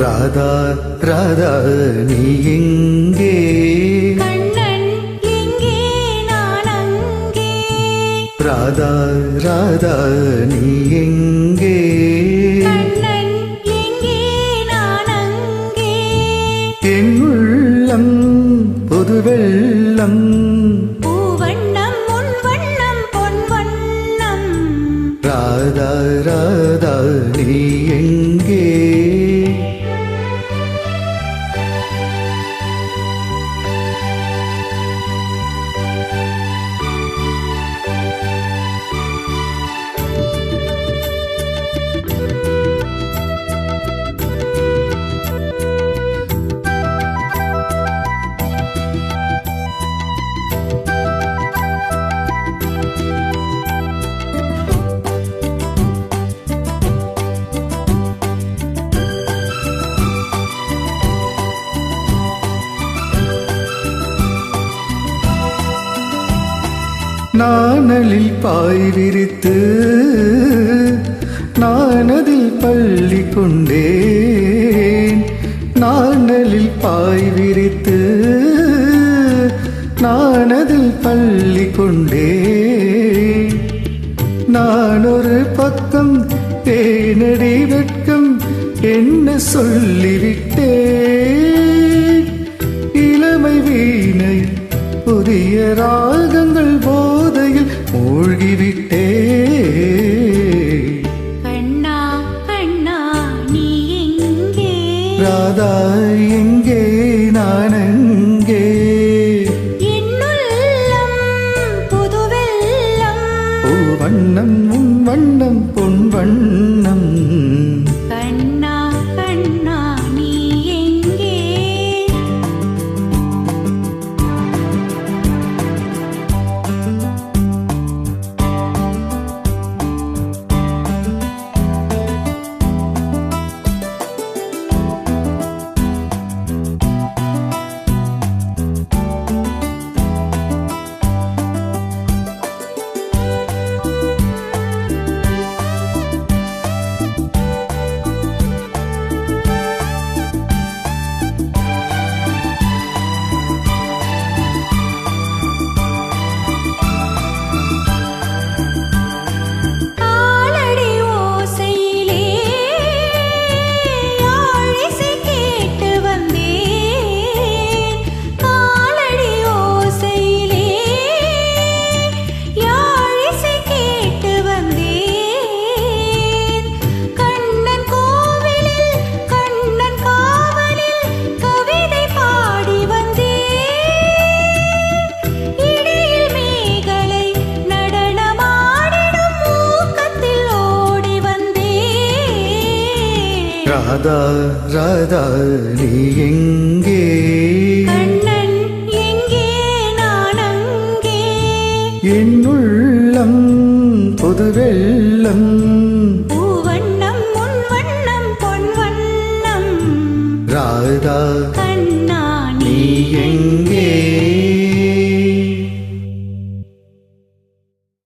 ராதா ராதா நீ எங்கே? கண்ணன் எங்கே நான் அங்கே. ராதா ராதா நீ எங்கே? கண்ணன் எங்கே நான் அங்கே. என் உள்ளம் புது வெள்ளம், பூவண்ணம் உன் வண்ணம் பொன் வண்ணம். ராதா ராதா நீ எங்கே? நாணலில் பாய் விரித்து நானதில் பள்ளி கொண்டேன். நாணலில் பாய் விரித்து நானதில் பள்ளி கொண்டேன். நான் ஒரு பக்கம் தேனடி வெட்கம் என்ன சொல்லிவிட்டேன். இளமை வீணையில் புதிய ராகங்கள் போதையில் மூழ்கிவிட்டே. கண்ணா கண்ணா நீ எங்கே? ராதா எங்கே நான் அங்கே. என்னுள்ளம் புது வெள்ளம், பூவண்ணம் உன் வண்ணம் பொன் வண்ணம். கண்ணா கண்ணா நீ எங்கே? ராதா ராதா நீ எங்கே? கண்ணன் எங்கே நான் அங்கே. என் உள்ளம் புது வெள்ளம், பூவண்ணம் உன் வண்ணம் பொன் வண்ணம். ராதா கண்ணன்